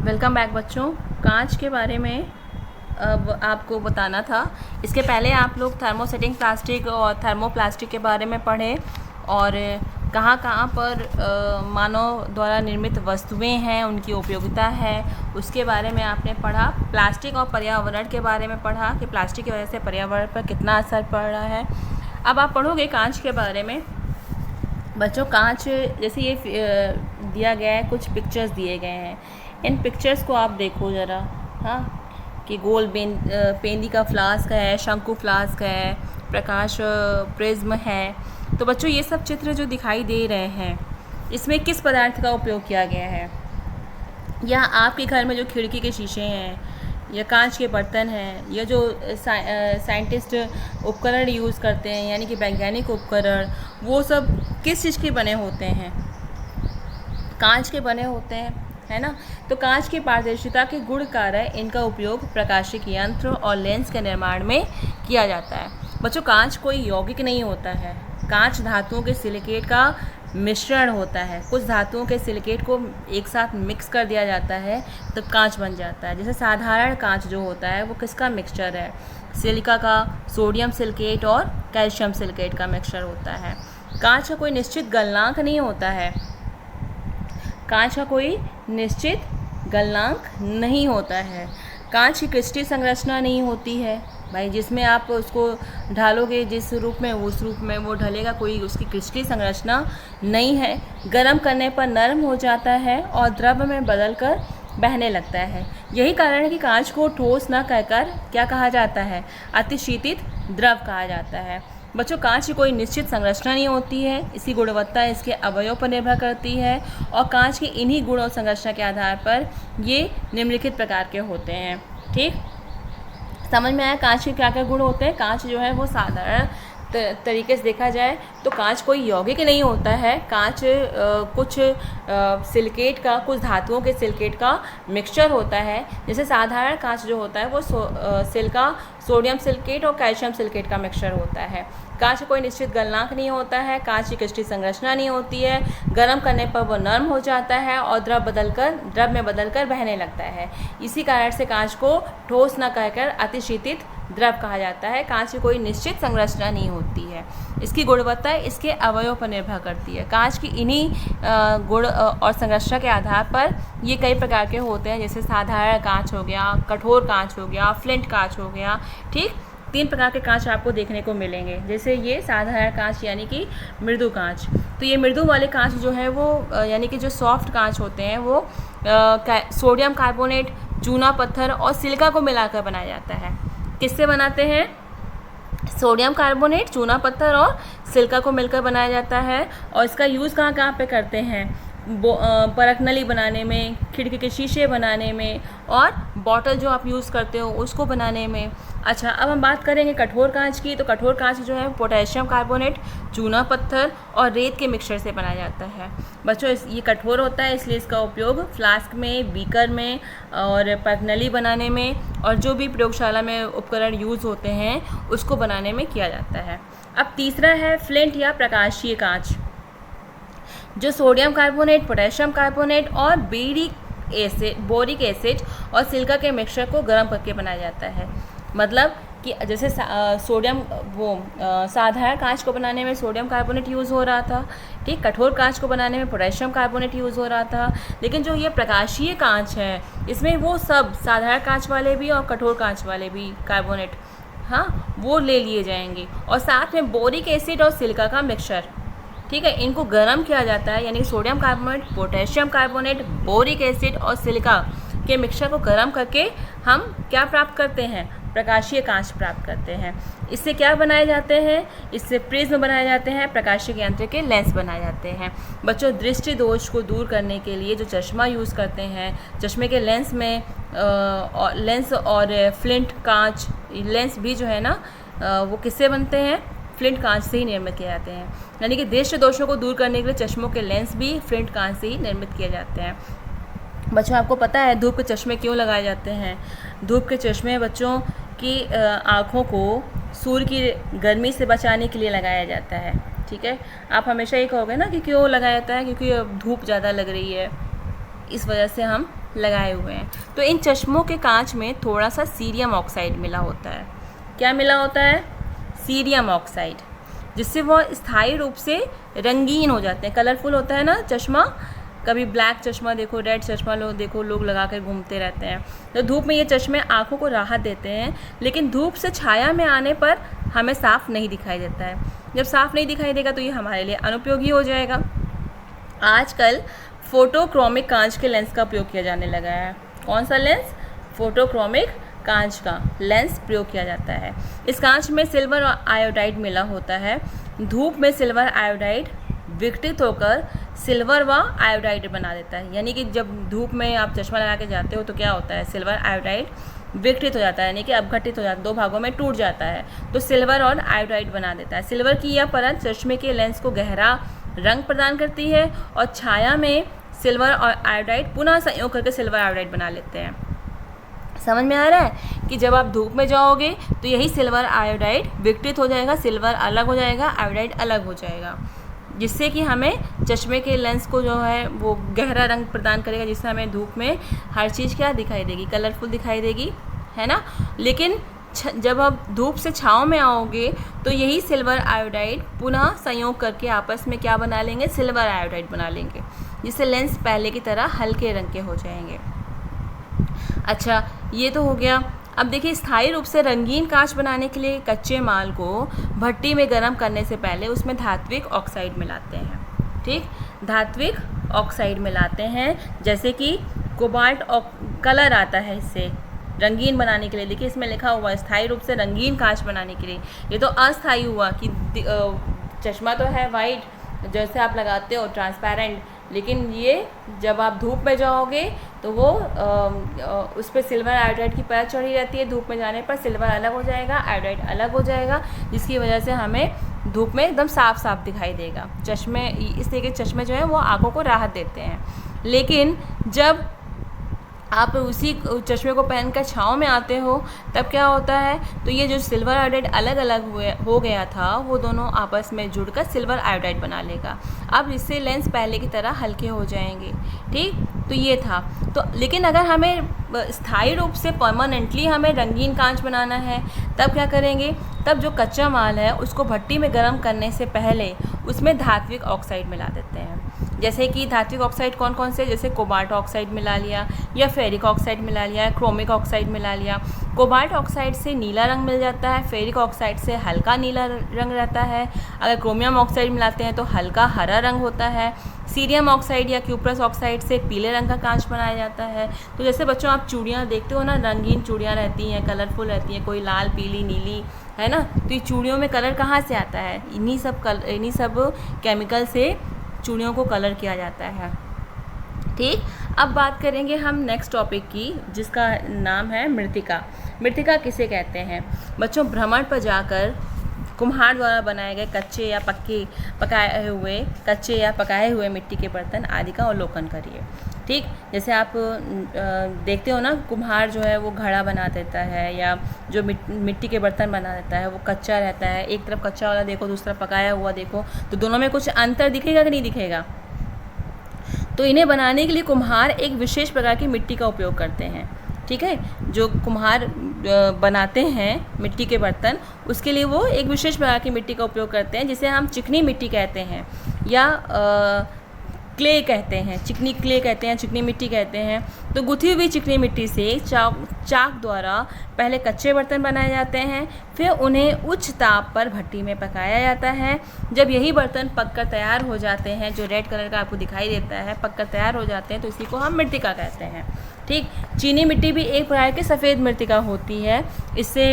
Welcome back बच्चों। कांच के बारे में अब आपको बताना था। इसके पहले आप लोग थर्मोसेटिंग प्लास्टिक और थर्मोप्लास्टिक के बारे में पढ़े और कहाँ कहाँ पर मानव द्वारा निर्मित वस्तुएं हैं, उनकी उपयोगिता है, उसके बारे में आपने पढ़ा। प्लास्टिक और पर्यावरण के बारे में पढ़ा कि प्लास्टिक की वजह से पर्यावरण पर कितना असर पड़ रहा है। अब आप पढ़ोगे कांच के बारे में। बच्चों, कांच जैसे ये दिया गया है, कुछ पिक्चर्स दिए गए हैं। इन पिक्चर्स को आप देखो ज़रा। हाँ, कि गोल पेंदी का फ्लास्क है, शंकु फ्लास्क है, प्रकाश प्रिज्म है। तो बच्चों, ये सब चित्र जो दिखाई दे रहे हैं, इसमें किस पदार्थ का उपयोग किया गया है? या आपके घर में जो खिड़की के शीशे हैं या कांच के बर्तन हैं, या जो साइंटिस्ट उपकरण यूज़ करते हैं यानी कि वैज्ञानिक उपकरण, वो सब किस चीज़ के बने होते हैं? कांच के बने होते हैं, है ना। तो कांच की पारदर्शिता के गुण कारण इनका उपयोग प्रकाशिक यंत्र और लेंस के निर्माण में किया जाता है। बच्चों, कांच कोई यौगिक नहीं होता है। कांच धातुओं के सिलिकेट का मिश्रण होता है। कुछ धातुओं के सिलिकेट को एक साथ मिक्स कर दिया जाता है तो कांच बन जाता है। जैसे साधारण कांच जो होता है वो किसका मिक्सचर है? सिलिका का, सोडियम सिलिकेट और कैल्शियम सिलिकेट का मिक्सचर होता है। कांच का कोई निश्चित गलनांक नहीं होता है। कांच का कोई निश्चित गलनांक नहीं होता है। कांच की क्रिस्टल संरचना नहीं होती है भाई, जिसमें आप उसको ढालोगे जिस रूप में, उस रूप में वो ढलेगा। कोई उसकी क्रिस्टल संरचना नहीं है। गर्म करने पर नरम हो जाता है और द्रव में बदलकर बहने लगता है। यही कारण है कि कांच को ठोस न कहकर क्या कहा जाता है? अतिशीतित द्रव कहा जाता है। बच्चों, कांच की कोई निश्चित संरचना नहीं होती है। इसकी गुणवत्ता इसके अवयव पर निर्भर करती है और कांच के इन्हीं गुण और संरचना के आधार पर ये निम्नलिखित प्रकार के होते हैं। ठीक, समझ में आया कांच के क्या क्या गुण होते हैं? कांच जो है वो साधारण तरीके से देखा जाए तो कांच कोई यौगिक नहीं होता है। कांच कुछ सिलिकेट का, कुछ धातुओं के सिलिकेट का मिक्सचर होता है। जैसे साधारण कांच जो होता है वो सिलिका, सोडियम सिलिकेट और कैल्शियम सिलिकेट का मिक्सचर होता है। कांच का कोई निश्चित गलनांक नहीं होता है। कांच की क्रिस्टल संरचना नहीं होती है। गर्म करने पर वो नरम हो जाता है और द्रव में बदलकर बहने लगता है। इसी कारण से कांच को ठोस न कहकर अतिशीतित द्रव कहा जाता है। कांच की कोई निश्चित संरचना नहीं होती है। इसकी गुणवत्ता इसके अवयव पर निर्भर करती है। कांच की इन्हीं गुण और संरचना के आधार पर ये कई प्रकार के होते हैं। जैसे साधारण कांच हो गया, कठोर कांच हो गया, फ्लिंट कांच हो गया। ठीक, 3 प्रकार के कांच आपको देखने को मिलेंगे। जैसे ये साधारण कांच यानी कि मृदु कांच। तो ये मृदु वाले कांच जो है वो यानी कि जो सॉफ्ट कांच होते हैं वो सोडियम कार्बोनेट, चूना पत्थर और सिलिका को मिलाकर बनाया जाता है। किससे बनाते हैं? सोडियम कार्बोनेट, चूना पत्थर और सिलिका को मिलकर बनाया जाता है। और इसका यूज़ कहाँ कहाँ पे करते हैं? परख नली बनाने में, खिड़की के शीशे बनाने में और बॉटल जो आप यूज़ करते हो उसको बनाने में। अच्छा, अब हम बात करेंगे कठोर कांच की। तो कठोर कांच जो है पोटेशियम कार्बोनेट, चूना पत्थर और रेत के मिक्सचर से बनाया जाता है। बच्चों, ये कठोर होता है इसलिए इसका उपयोग फ्लास्क में, बीकर में और परख नली बनाने में और जो भी प्रयोगशाला में उपकरण यूज़ होते हैं उसको बनाने में किया जाता है। अब तीसरा है फ्लिंट या प्रकाशीय कांच, जो सोडियम कार्बोनेट, पोटेशियम कार्बोनेट और बोरिक एसिड और सिलिका के मिक्सचर को गर्म करके बनाया जाता है। मतलब कि जैसे साधारण कांच को बनाने में सोडियम कार्बोनेट यूज़ हो रहा था। ठीक, कठोर कांच को बनाने में पोटेशियम कार्बोनेट यूज़ हो रहा था। लेकिन जो ये प्रकाशीय कांच है इसमें वो सब साधारण कांच वाले भी और कठोर कांच वाले भी कार्बोनेट, हाँ, वो ले लिए जाएंगे और साथ में बोरिक एसिड और सिलिका का मिक्सचर। ठीक है, इनको गर्म किया जाता है यानी sodium carbonate, potassium carbonate, boric acid और सिलिका के मिक्सचर को गर्म करके हम क्या प्राप्त करते हैं? प्रकाशीय कांच प्राप्त करते हैं। इससे क्या बनाए जाते हैं? इससे प्रिज्म बनाए जाते हैं, प्रकाशिक यंत्र के लेंस बनाए जाते हैं। बच्चों, दृष्टि दोष को दूर करने के लिए जो चश्मा यूज़ करते हैं, चश्मे के लेंस में लेंस और फ्लिंट कांच लेंस भी जो है ना वो किससे बनते हैं? फ्लिंट कांच से ही निर्मित किए जाते हैं। यानी कि दृष्टि दोषों को दूर करने के लिए चश्मों के लेंस भी फ्लिंट कांच से ही निर्मित किए जाते हैं। बच्चों, आपको पता है धूप के चश्मे क्यों लगाए जाते हैं? धूप के चश्मे बच्चों की आँखों को सूर्य की गर्मी से बचाने के लिए लगाया जाता है। ठीक है, आप हमेशा ये कहोगे ना कि क्यों लगाया जाता है? क्योंकि अब धूप ज़्यादा लग रही है, इस वजह से हम लगाए हुए हैं। तो इन चश्मों के कांच में थोड़ा सा सीरियम ऑक्साइड मिला होता है। क्या मिला होता है? सीरियम ऑक्साइड, जिससे वह स्थायी रूप से रंगीन हो जाते हैं। कलरफुल होता है ना चश्मा, कभी ब्लैक चश्मा देखो, रेड चश्मा लोग लगा कर घूमते रहते हैं। तो धूप में ये चश्मे आँखों को राहत देते हैं, लेकिन धूप से छाया में आने पर हमें साफ नहीं दिखाई देता है। जब साफ नहीं दिखाई देगा तो ये हमारे लिए अनुपयोगी हो जाएगा। आजकल फोटोक्रोमिक कांच के लेंस का उपयोग किया जाने लगा है। कौन सा लेंस? फोटोक्रोमिक कांच का लेंस प्रयोग किया जाता है। इस कांच में सिल्वर और आयोडाइड मिला होता है। धूप में सिल्वर आयोडाइड विघटित होकर सिल्वर व आयोडाइड बना देता है। यानी कि जब धूप में आप चश्मा लगा के जाते हो तो क्या होता है? सिल्वर आयोडाइड विघटित हो जाता है, यानी कि अपघटित हो जाता है, 2 भागों में टूट जाता है, तो सिल्वर और आयोडाइड बना देता है। सिल्वर की यह परत चश्मे के लेंस को गहरा रंग प्रदान करती है और छाया में सिल्वर और आयोडाइड पुनः संयोग करके सिल्वर आयोडाइड बना लेते हैं। समझ में आ रहा है कि जब आप धूप में जाओगे तो यही सिल्वर आयोडाइड विघटित हो जाएगा, सिल्वर अलग हो जाएगा, आयोडाइड अलग हो जाएगा, जिससे कि हमें चश्मे के लेंस को जो है वो गहरा रंग प्रदान करेगा, जिससे हमें धूप में हर चीज़ क्या दिखाई देगी? कलरफुल दिखाई देगी, है ना। लेकिन जब आप धूप से छाँव में आओगे तो यही सिल्वर आयोडाइड पुनः संयोग करके आपस में क्या बना लेंगे? सिल्वर आयोडाइड बना लेंगे, जिससे लेंस पहले की तरह हल्के रंग के हो जाएंगे। अच्छा, ये तो हो गया। अब देखिए, स्थायी रूप से रंगीन कांच बनाने के लिए कच्चे माल को भट्टी में गर्म करने से पहले उसमें धात्विक ऑक्साइड मिलाते हैं। ठीक, धात्विक ऑक्साइड मिलाते हैं, जैसे कि कोबाल्ट कलर आता है इससे रंगीन बनाने के लिए। देखिए इसमें लिखा हुआ है स्थायी रूप से रंगीन कांच बनाने के लिए। ये तो अस्थायी हुआ कि चश्मा तो है वाइट जैसे आप लगाते हो ट्रांसपेरेंट, लेकिन ये जब आप धूप में जाओगे तो वो उस पर सिल्वर आयोडाइड की परत चढ़ी रहती है। धूप में जाने पर सिल्वर अलग हो जाएगा, आयोडाइड अलग हो जाएगा, जिसकी वजह से हमें धूप में एकदम साफ साफ दिखाई देगा। चश्मे, इस तरीके के चश्मे जो हैं वो आँखों को राहत देते हैं। लेकिन जब आप उसी चश्मे को पहनकर छाँव में आते हो तब क्या होता है? तो ये जो सिल्वर आयोडाइड अलग अलग हो गया था वो दोनों आपस में जुड़कर सिल्वर आयोडाइड बना लेगा। अब इससे लेंस पहले की तरह हल्के हो जाएंगे। ठीक, तो ये था। तो लेकिन अगर हमें स्थायी रूप से परमानेंटली हमें रंगीन कांच बनाना है तब क्या करेंगे? तब जो कच्चा माल है उसको भट्टी में गर्म करने से पहले उसमें धात्विक ऑक्साइड मिला देते हैं। जैसे कि धात्विक ऑक्साइड कौन कौन से? जैसे कोबाल्ट ऑक्साइड मिला लिया, या फेरिक ऑक्साइड मिला लिया, क्रोमिक ऑक्साइड मिला लिया। कोबाल्ट ऑक्साइड से नीला रंग मिल जाता है, फेरिक ऑक्साइड से हल्का नीला रंग रहता है। अगर क्रोमियम ऑक्साइड मिलाते हैं तो हल्का हरा रंग होता है। सीरियम ऑक्साइड या क्यूप्रस ऑक्साइड से पीले रंग का कांच बनाया जाता है। तो जैसे बच्चों आप चूड़ियाँ देखते हो ना, रंगीन चूड़ियाँ रहती हैं, कलरफुल रहती हैं, कोई लाल, पीली, नीली, है ना। तो ये चूड़ियों में कलर कहाँ से आता है? इन्हीं सब केमिकल से चूड़ियों को कलर किया जाता है। ठीक, अब बात करेंगे हम नेक्स्ट टॉपिक की, जिसका नाम है मृत्तिका। मृत्तिका किसे कहते हैं? बच्चों, भ्रमण पर जाकर कुम्हार द्वारा बनाए गए कच्चे या पकाए हुए मिट्टी के बर्तन आदि का अवलोकन करिए। ठीक, जैसे आप देखते हो ना, कुम्हार जो है वो घड़ा बना देता है या जो मिट्टी के बर्तन बना देता है वो कच्चा रहता है। एक तरफ कच्चा वाला देखो, दूसरा पकाया हुआ देखो, तो दोनों में कुछ अंतर दिखेगा कि नहीं दिखेगा? तो इन्हें बनाने के लिए कुम्हार एक विशेष प्रकार की मिट्टी का उपयोग करते हैं। ठीक है, जो कुम्हार बनाते हैं मिट्टी के बर्तन, उसके लिए वो एक विशेष प्रकार की मिट्टी का उपयोग करते हैं, जिसे हम चिकनी मिट्टी कहते हैं या क्ले कहते हैं, चिकनी क्ले कहते हैं, चिकनी मिट्टी कहते हैं। तो गुथी हुई चिकनी मिट्टी से चाक द्वारा पहले कच्चे बर्तन बनाए जाते हैं, फिर उन्हें उच्च ताप पर भट्टी में पकाया जाता है। जब यही बर्तन पककर तैयार हो जाते हैं, जो रेड कलर का आपको दिखाई देता है, पककर तैयार हो जाते हैं, तो इसी को हम मृत्तिका कहते हैं। ठीक, चीनी मिट्टी भी एक प्रकार की सफ़ेद मृत्तिका होती है। इससे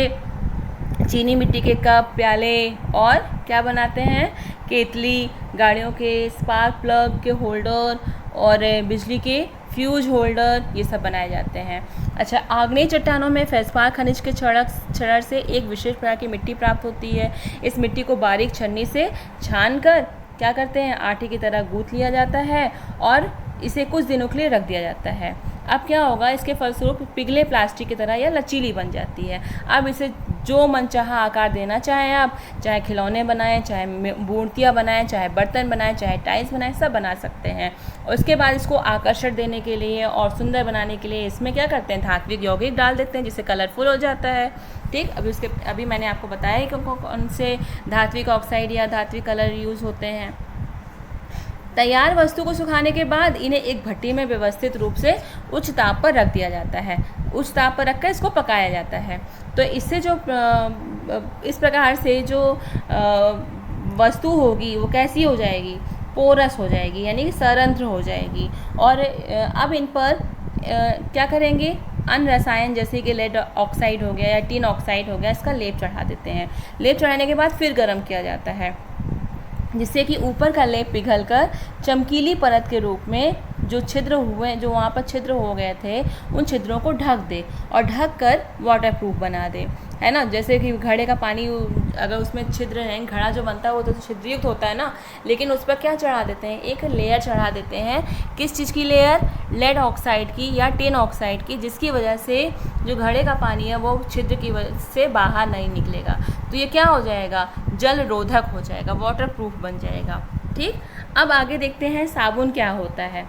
चीनी मिट्टी के कप, प्याले और क्या बनाते हैं? केतली, गाड़ियों के स्पार्क प्लग के होल्डर और बिजली के फ्यूज होल्डर, ये सब बनाए जाते हैं। अच्छा, आग्नेय चट्टानों में फेस्पार खनिज के क्षरण से एक विशेष प्रकार की मिट्टी प्राप्त होती है। इस मिट्टी को बारीक छन्नी से छानकर क्या करते हैं? आटे की तरह गूंथ लिया जाता है और इसे कुछ दिनों के लिए रख दिया जाता है। अब क्या होगा? इसके फलस्वरूप पिघले प्लास्टिक की तरह या लचीली बन जाती है। अब इसे जो मनचाहा आकार देना चाहें आप, चाहे खिलौने बनाएं, चाहे मूर्तियाँ बनाएं, चाहे बर्तन बनाएं, चाहे टाइल्स बनाएं, सब बना सकते हैं। और उसके बाद इसको आकर्षण देने के लिए और सुंदर बनाने के लिए इसमें क्या करते हैं, धात्विक यौगिक डाल देते हैं, जिससे कलरफुल हो जाता है। ठीक, अभी मैंने आपको बताया कि कौन से धात्विक ऑक्साइड या धात्विक कलर यूज़ होते हैं। तैयार वस्तु को सुखाने के बाद इन्हें एक भट्टी में व्यवस्थित रूप से उच्च ताप पर रख दिया जाता है। उच्च ताप पर रखकर इसको पकाया जाता है। तो इससे जो इस प्रकार से जो वस्तु होगी वो कैसी हो जाएगी, पोरस हो जाएगी, यानी कि सरंध्र हो जाएगी। और अब इन पर क्या करेंगे, अन्य रसायन जैसे कि लेड ऑक्साइड हो गया या टिन ऑक्साइड हो गया, इसका लेप चढ़ा देते हैं। लेप चढ़ाने के बाद फिर गर्म किया जाता है, जिससे कि ऊपर का लेप पिघलकर चमकीली परत के रूप में जो छिद्र हुए, जो वहाँ पर छिद्र हो गए थे, उन छिद्रों को ढक दे और ढक कर वाटरप्रूफ बना दे, है ना। जैसे कि घड़े का पानी, अगर उसमें छिद्र हैं, घड़ा जो बनता है वो तो छिद्रयुक्त होता है ना, लेकिन उस पर क्या चढ़ा देते हैं, एक लेयर चढ़ा देते हैं। किस चीज़ की लेयर, लेड ऑक्साइड की या टिन ऑक्साइड की, जिसकी वजह से जो घड़े का पानी है वो छिद्र की वजह से बाहर नहीं निकलेगा। तो ये क्या हो जाएगा, जल रोधक हो जाएगा, वाटरप्रूफ बन जाएगा। ठीक, अब आगे देखते हैं साबुन क्या होता है।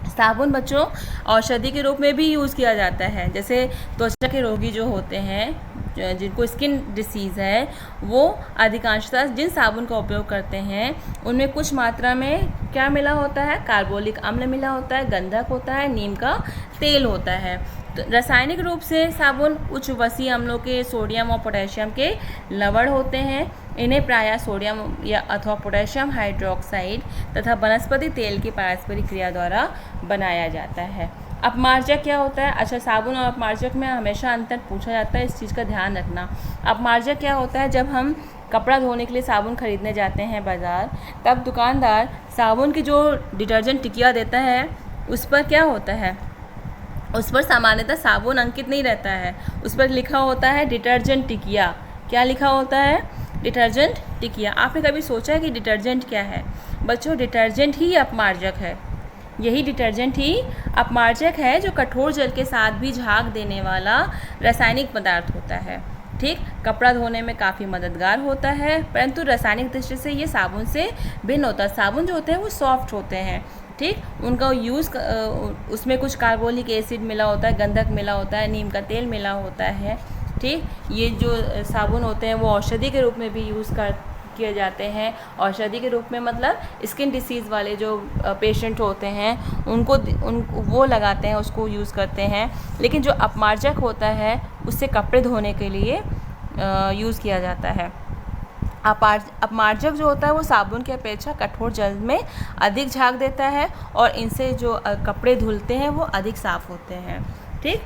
साबुन बच्चों औषधि के रूप में भी यूज़ किया जाता है। जैसे त्वचा के रोगी जो होते हैं, जिनको स्किन डिसीज़ है, वो अधिकांशतः जिन साबुन का उपयोग करते हैं उनमें कुछ मात्रा में क्या मिला होता है, कार्बोलिक अम्ल मिला होता है, गंधक होता है, नीम का तेल होता है। तो रासायनिक रूप से साबुन उच्च वसी अम्लों के सोडियम और पोटेशियम के लवण होते हैं। इन्हें प्रायः सोडियम या अथवा पोटेशियम हाइड्रोक्साइड तथा वनस्पति तेल की पारस्परिक क्रिया द्वारा बनाया जाता है। अपमार्जक क्या होता है, अच्छा, साबुन और अपमार्जक में हमेशा अंतर पूछा जाता है, इस चीज़ का ध्यान रखना। अपमार्जक क्या होता है, जब हम कपड़ा धोने के लिए साबुन खरीदने जाते हैं बाज़ार, तब दुकानदार साबुन की जो डिटर्जेंट टिकिया देता है उस पर क्या होता है, उस पर सामान्यतः साबुन अंकित नहीं रहता है, उस पर लिखा होता है डिटर्जेंट टिकिया। क्या लिखा होता है, डिटर्जेंट टिकिया। आपने कभी सोचा है कि डिटर्जेंट क्या है? बच्चों, डिटर्जेंट ही अपमार्जक है। यही डिटर्जेंट ही अपमार्जक है, जो कठोर जल के साथ भी झाग देने वाला रासायनिक पदार्थ होता है। ठीक, कपड़ा धोने में काफ़ी मददगार होता है, परंतु रासायनिक दृष्टि से ये साबुन से भिन्न होता है। साबुन जो होते हैं वो सॉफ्ट होते हैं। ठीक, उनका यूज़ उसमें कुछ कार्बोलिक एसिड मिला होता है, गंधक मिला होता है, नीम का तेल मिला होता है। ठीक, ये जो साबुन होते हैं वो औषधि के रूप में भी किए जाते हैं। औषधि के रूप में मतलब स्किन डिसीज़ वाले जो पेशेंट होते हैं उनको वो लगाते हैं, उसको यूज़ करते हैं। लेकिन जो अपमार्जक होता है उससे कपड़े धोने के लिए यूज़ किया जाता है। अपमार्जक जो होता है वो साबुन की अपेक्षा कठोर जल में अधिक झाग देता है और इनसे जो कपड़े धुलते हैं वो अधिक साफ़ होते हैं। ठीक,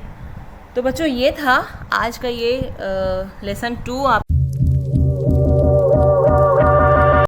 तो बच्चों ये था आज का ये लेसन 2 आप